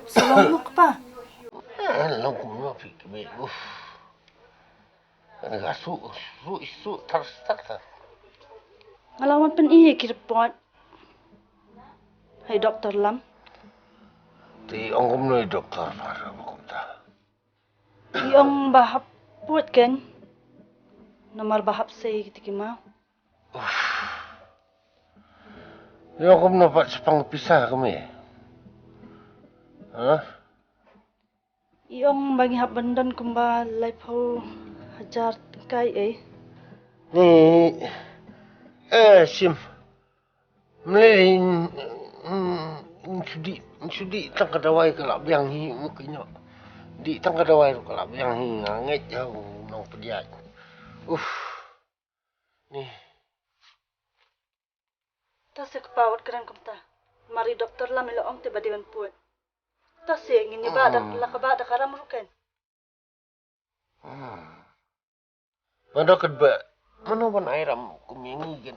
Salamat pa. Alam ko mo, pikmi. Su, tarstak. Ngalawan pen iye kirpot. Hai Dr. Lam. Ti ongkom no doktor para makumta. Iyong bahap put kan. Nomor bahap say kitiki mau. Yo ongkom no pat sepang pisah kami. Hah? Iyong bagi hap bendan kumba laipau hajar kai Ni sim. Melin sudi tang kadawai kalak biang hi mukanya. Di tang kadawai kalak biang hi nganget jauh nang pediat. Ni. Tasik pawat keren kumta. Mari Dr. Lam ilo ong tiba diwan put. Tasik ngini badak lakabada karam ruken. Mana kedua? Mana ban airam kumingi kan?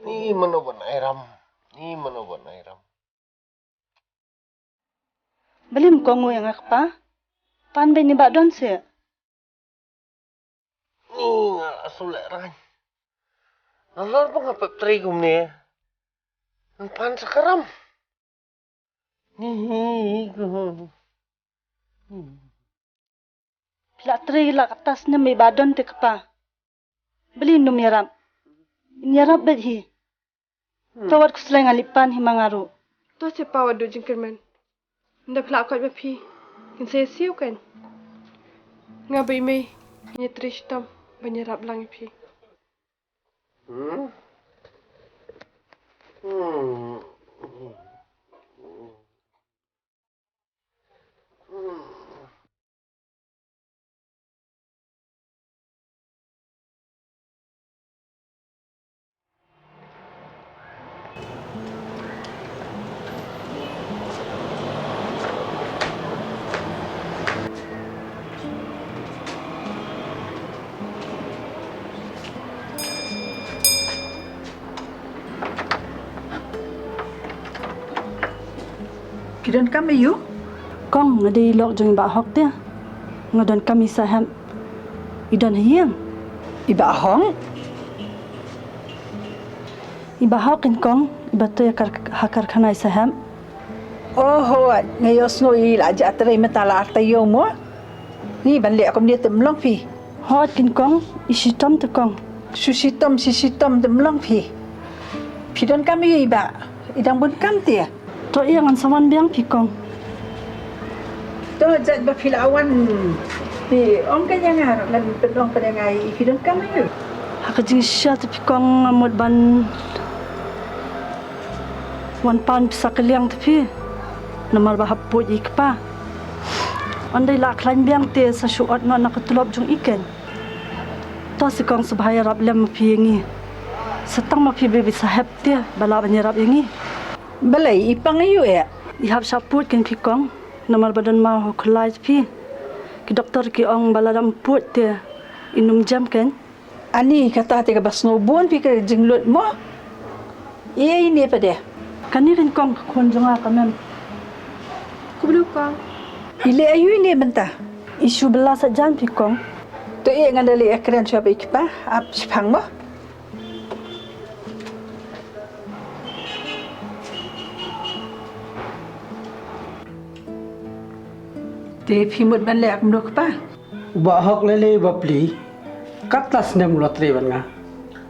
Ni mana ban airam? Belim kongu yang akpa. Pan be ni badon se. Ni ngal asulek ran. Nalor pa nga peptrigum ni. Ang pan sakaram. Ni ko. Lak tri lak atas na may badon te kapa. Beli num yarap. Inyarap bet hi. Tawat kuslay ngalipan hi mangaru. To se pawat do jingkerman. Nda plak kot bepi. Kin saya siu kan. Ngabai mai. Nya trishtam banyarap lang pi. Kidan kami yu? Kong ngadi lok jeng ba hok dia. Ngadon kami saham. Idan hiang. Iba hong? Iba hokin kong. Iba tu hakar kanai saham. Oh, ngayos no ilaja atray matala artayo mo. Ni banli ako niya temlong pi. Hot kin kong. Isitom tu kong. Sisitom temlong pi. Pidan kami yu iba. Idang bun kam tiya. To iang an sawan biang pi kong. To jat ba pilawan. Pi ong kanya nga lan pedong pada ngai pidan kami yu. Haka Jingshai tu pi kong amud ban. Wan pan pisa keliang tu pi. Nomor bahap put ikpa. Andai lak lain biang te sa syuat no nak ketulop jung ikan. To si kong subhaya rap lem pi yangi. Setang ma pi bebi sahab te bala banyarap yangi. Balay ipang yu ya. Ihap saput kin pi kong. Nomor badan mau kulai pi. Ki doktor ki ong bala dam put te inum jam kan. Ani kata tiga basnobon pi ka jinglut mo. Iya ini apa dia? Kani rin kong kunjunga kamen. Kublu kong. Ile ayu ini Bynta. Isu bela sajan pi kong. To iya ngandali ekran siapa ikpa? Ap sipang mo? Te phimut ban le akm dok pa. Ba hok lele bapli katlas nem lotri ban nga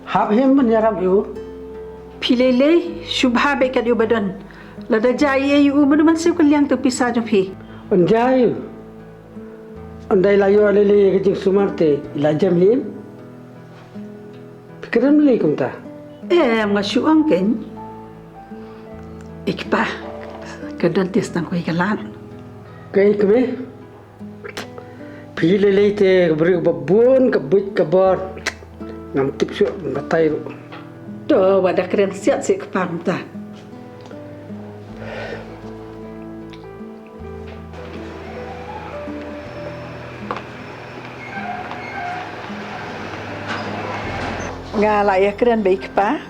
hab hem ban yaram yu Philele shubha be kat yu badon. Lada jai yu manuman se kulyang to pisa jo phi. anjay andai layo lele ke jing sumarte ilajam him pikiran beli kumta Nga shuang ken. Ikpa. Kadon tis tang ko ikalan. kai keme pili lele te beri babun kabut kabar ngam tip su batai ru To wada keren siat se kepam ta. Nga la ya keren baik pa.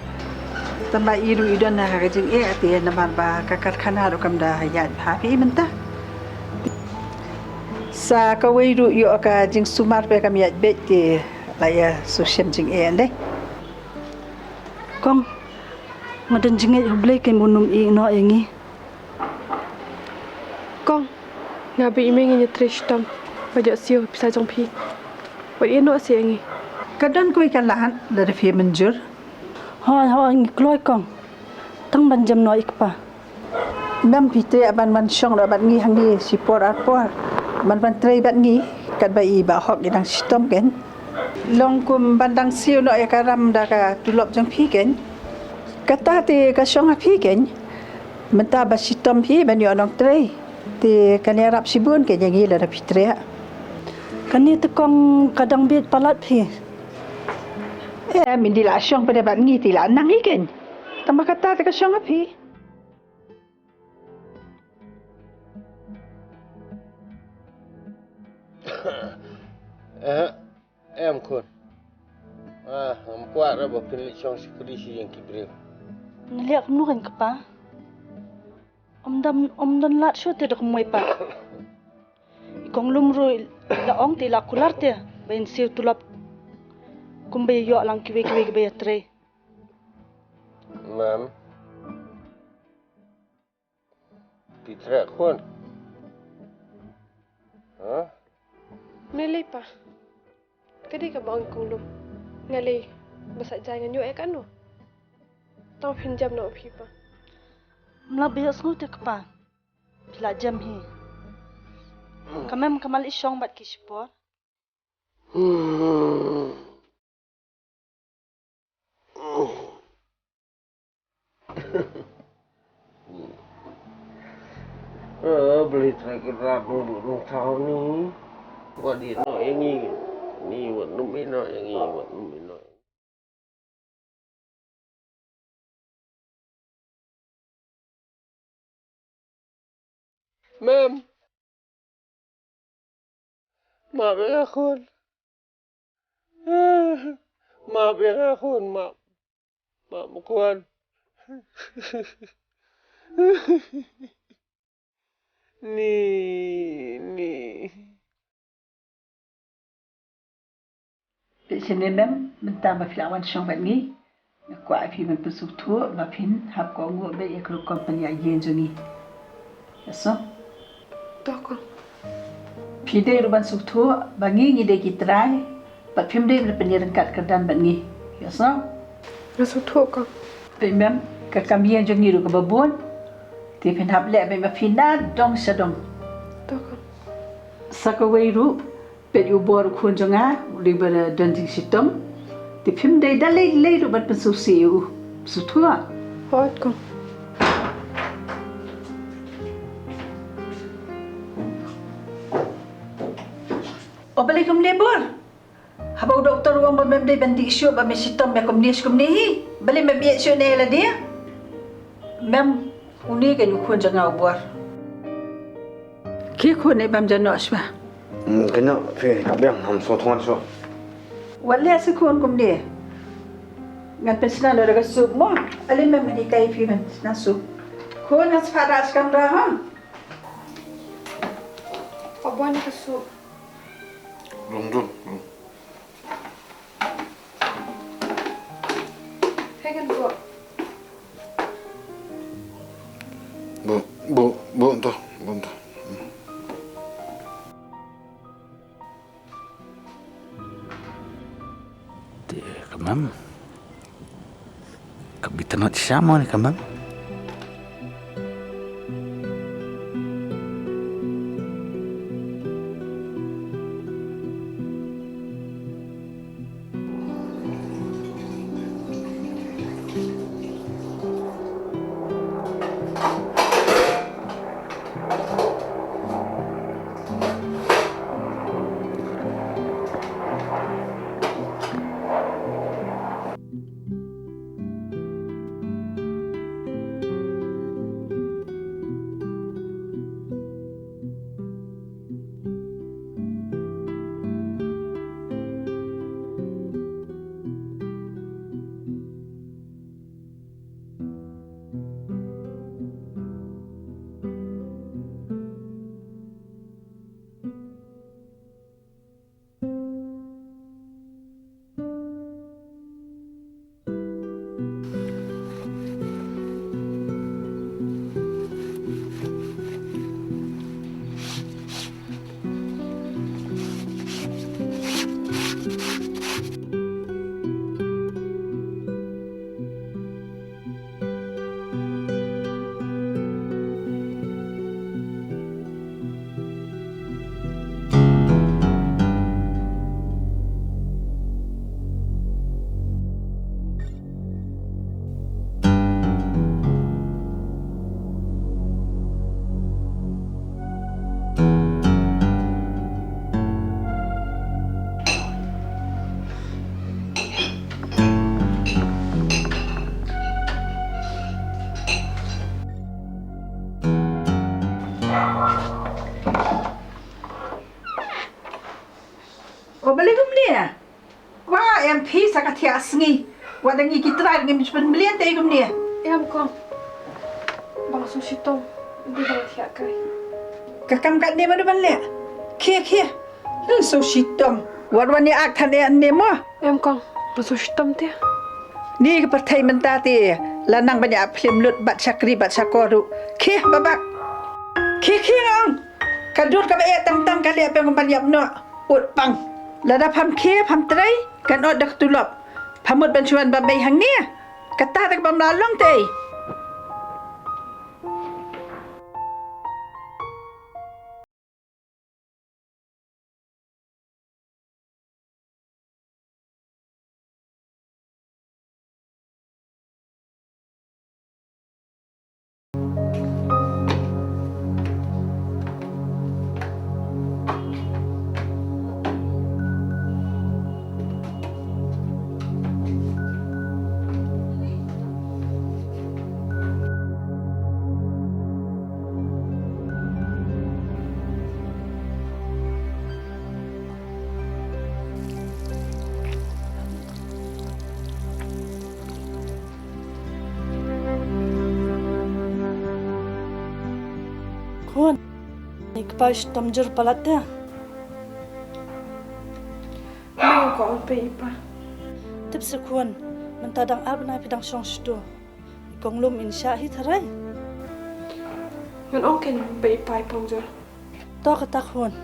Tambah iru idon nak kajing ati namar ba kakar khana ro kam da hayat happy Bynta. Sa ka weiru yo ka jing sumar pe kam yat bet ti laya sushem jing ande. Kong, ngadan jingit hublay kay munum no ingi. Kong, ngabi ime ngi trishtam. Bajak siyo bisa jong pi. Wat ino si ngi. Kadang ko ikan lahan dari fi menjur. Hoi ingi kloy kong. Tang ban jam no ikpa. Mem pite aban man syong aban ngi hangi sipor arpor. Man trei bat ngi kat bai ba hok idang sistem kan. Long kum bandang siu no ya karam da ka tulop jong pi kan. Kata ti ka syong pi kan. Menta ba sistem pi ban yo nong trei. Ti kan ya rap sibun ke jangi la pitre. Kani te kong kadang bet palat pi. Min di la syong pada bat ngi ti la nang ikan. Tambah kata ti ka syong pi. Em kun. Am kuat ra ba pilih chong sikri si yang kibril. Naliak nu kan kapa. Om dan lat shu te dok moy pa. Ikong lumru la ong ti la kular te. Bain siu tulap kumbe yo lang kiwe be tre. Mam. Pitra kun. Ha? Nilai pa. Kadi ka ba ang kulum. Ngalay basak jangan yo kan no. Tau pinjam no pi pa. Mla be sngu te kapa. Pila jam hi. Kamem kamal isyong bat kishpor. Beli terakhir dulu tahun ni. Buat dia no yang ni buat numpi no yang buat numpi no. Mam, maaf ya akun. Maaf ya akun, maaf mukuan. Ni. Di sini mem mentah ba filawan syong bat ngi. Ko afi men pesuk tu ba pin hab ko ngu be ekro kompani yen jongi. Yaso. Toko. Pide ruban suk tu ba ngi de kitrai. Bat pim de penyeran kat kerdan bat ngi. Yaso. Rasu toko. Pe mem ka kamien jongi ru ko babon. Ti pin hab le be ma fina dong sadong. Toko. Sakawairu pet ubor kun jonga libera danting sitom. Ti pim de dalai ru bat pesuk siu. Sutua. Hot ko. Assalamualaikum lebur. Habau doktor uang ba memde bandi isu ba mesitom ba komnis komni. Bali mebiet isu ne la dia. Mem uni kan ukun janga ubor. Ki ko ne bam jano asba. 그냥 가병 함소 통화서 Wala sa kun komni. Ngan pesna lo daga sup mo. Ali mem ni kai fi men na sup. Kun as faras kam ra ha. Apa ni kasu? 롱돈 Hegan buat. 뭐또 Kamam. Kabitan at siya mo ni kamam. Wa dangi kita dengan macam belian teh kum ni. Em con. Bang sushi tom. Đi bang thiak kai. Kakam kat ni mana balik? Kia. So shitom. Warwan ni ak than ni mo. Em con. Bang sushi tom tia. Ni ke partai menta ti. Lanang banyak film lut bat syakri bat syakoru. Kia babak. Kia ngong. Kadut ka ba tam kali apa yang banyak no. Ut pang. Lada pam kia pam trai kan od dak tulop. Pamut bancuan bambai hang ni. Kata tak bam lalong teh. Kun, ikpash tamjur palatya. Mai ko pe ipa. Tip se kun, mentadang abna pidang syong sto. Ikonglum insya hi tharai. Ngan ongken pe ipa pongjo. To kata kun.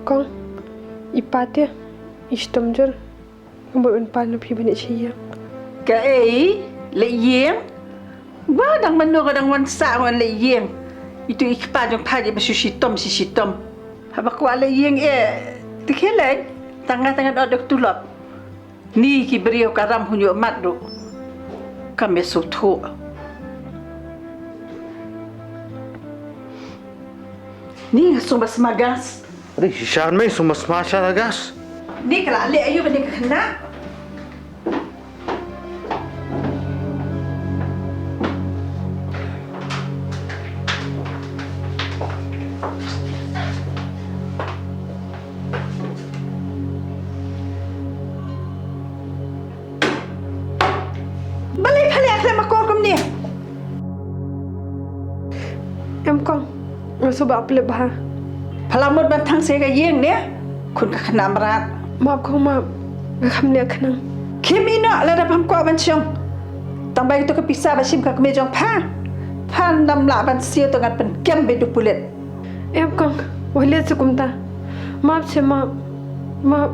Con. Ipa tia. Istom jor. Ngamboi unpa na phi bani chiya. Ka le yeng. Wa dang manu ka dang wan sa wan le yeng. Itu ikpa jong phaji ba shitom. Haba kwa le yeng tikhelai tanga odok tulop. Ni ki beriau karam hunyo matru. Kame suthu. Ni sumba smagas. Ri shan mai suma smasha lagas. Ni kala le ayu ba ni kena. Balik balik saya makor kum ni. Em con. Ngaso ba aple bah. Palamut ban thang se ga yeng ne. Kun ka kena marat. Maaf ko ma. Ngakam ne khnang. Kimino la da pam ko ban syong. Tambah itu kepisah basim ka kemejong pa. Pan dam la ban sia to ngat pen kem be du pulet. Em con. Wale sukumta. Maaf se ma. Ma.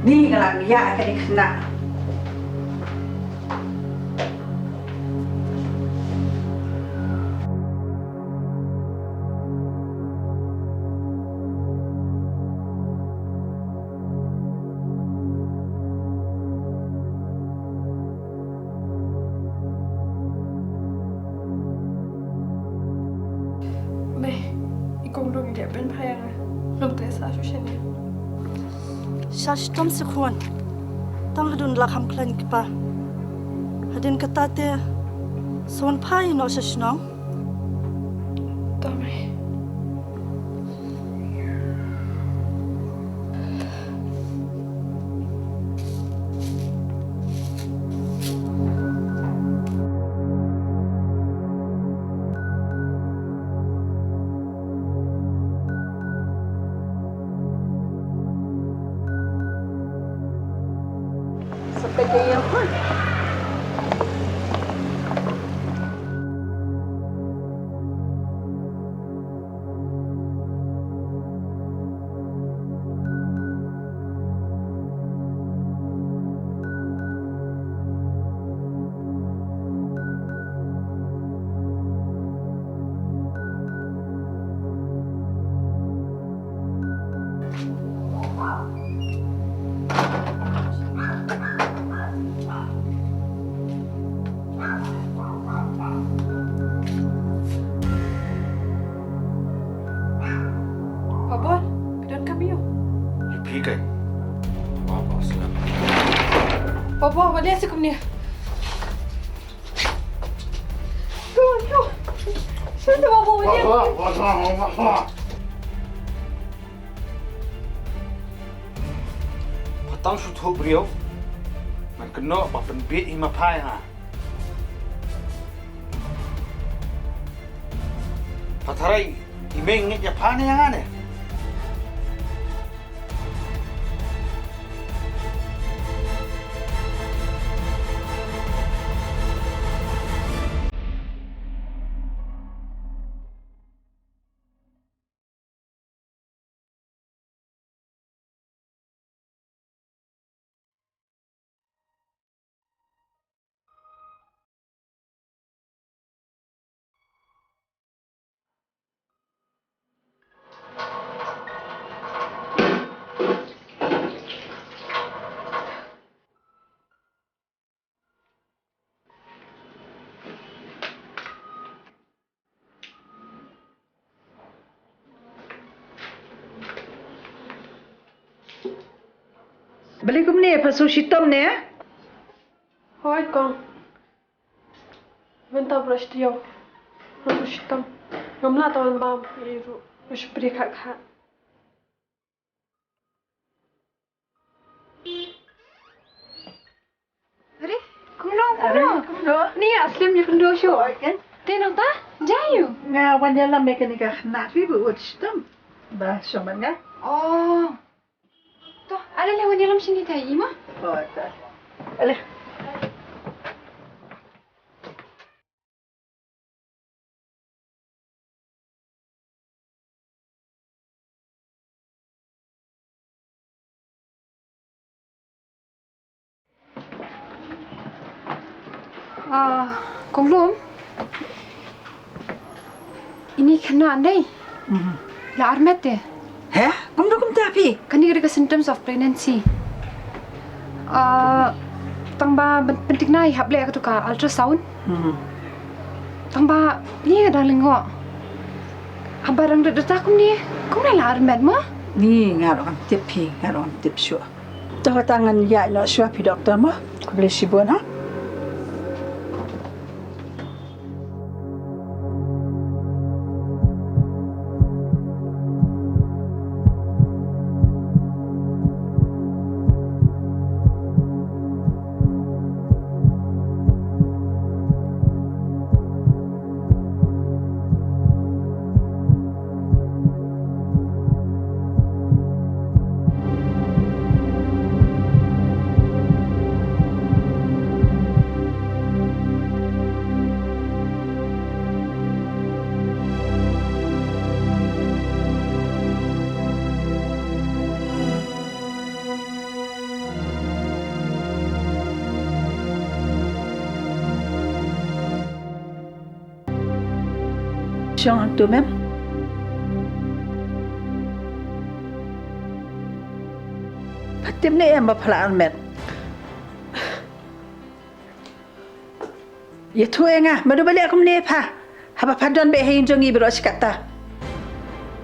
Ni ngalang ya ka ni kena. Ikong dong dia ben phayang. Nom te sa shu shen. Shash tom se kun. Tang hadun lakham klan kipa. Hadin kata te son pai no shashnong. Tome. Sampai ke yang pun. What dia sekum ni? Tu. Siapa bawa dia? Patang su thu brio. Man kena ba pen bit hi ma phai ha. Patharai imeng nge ja phane ha ne. Balik kum ni pasu shitom ni ya? Hoi kong. Bynta brush dia. Brush hitam. Ngamla tawan bam iru. Brush beri kak. अरे कुंडो ni aslim ni kundo shu Kan? tenang ta jayu Nga wan dalam mekanika nak fi buat shitom. Bah soman nga. oh to ada lewan dalam sini tai ima Oh tak. Alah. Kong Lum ini kena andai la armet deh Heh? Kum tapi. kan dia ada symptoms of pregnancy tangba penting na ihap le tu ka ultrasound tangba ni ada lengo abarang data kum ni kum la armet ma Ni ngarong tip pi, ngarong tip sure. Tahu tangan ya no sure pi doktor mah. Kau boleh sibun ha? Chant toi-même. Patim ni yang berpelaan met. Ya tu enga, madu balik aku ni pa. Haba padon be hein jongi biro sikata.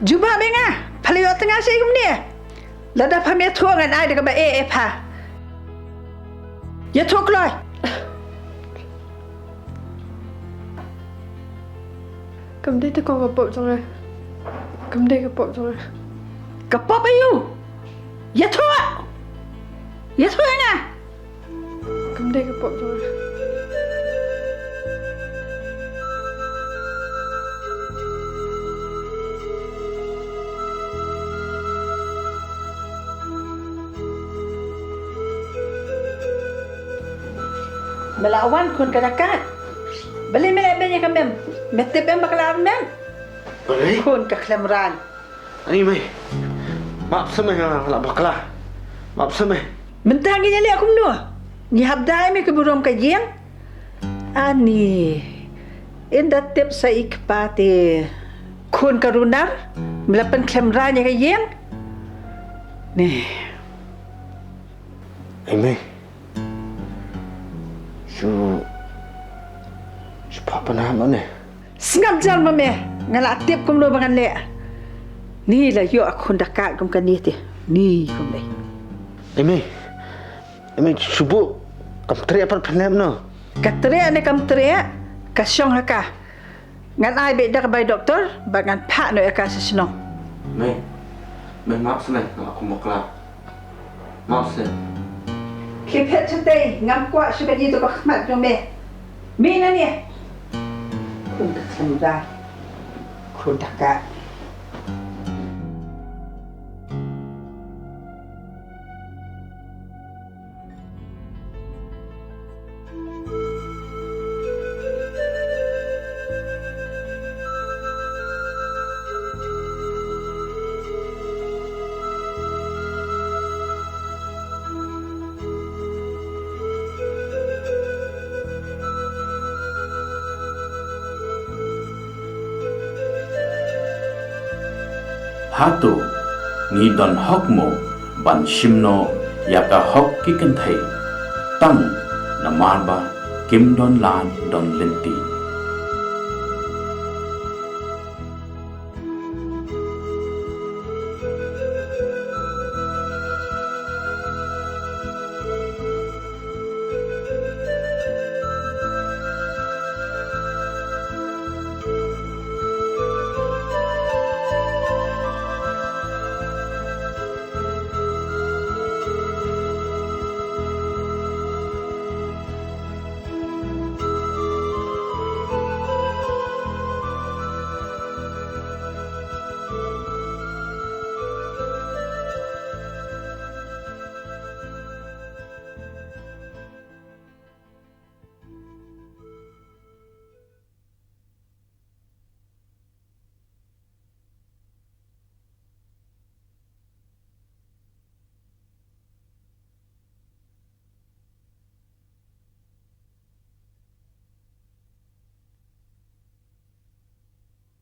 Juba benga, paliyo tengah si aku ni. Lada pa me tu ngan ai de ba pa. Ya tu kloi. cầm đây tôi còn gặp bộ rồi cầm đây gặp bộ rồi Kapop ayu. Ya tu. Ya tu enga. cầm đây gặp bộ rồi Melawan kun kadakat. Beli melek banyak kamem. Metep yang bakalan men. Beli? Kun ke klemran. Ani mai. Maaf semai la bakla. Maaf semai. Mentang ni nyali aku menua. Ni habdai me ke burom ke jeng. Ani. Inda tip sa ikpati. Kun karunar. Melapan klemran ke jeng. Nih. Ai mai. Papa nama ni. Sengap jalan mame. Ngalak tip kum lo bangan le. Ni lah yo aku dekat kum kan ni ti. Ni kum le. Ai mai. Ai mai subuh Kam teriak apa penem no? Katria ni kam teriak, kasyong haka. Ngan ai beda ke bai doktor, bagan pak no aka sesno. Mày maaf senang aku mau kelar. Maaf sen. Kipet cete ngam kwa sudah itu bakmat no me. Mina ni. Kun tak sembah. Kun tak ka. Hatu ni don hokmo ban shimno yaka hok ki kan thai tang na marba kim don lan don lenti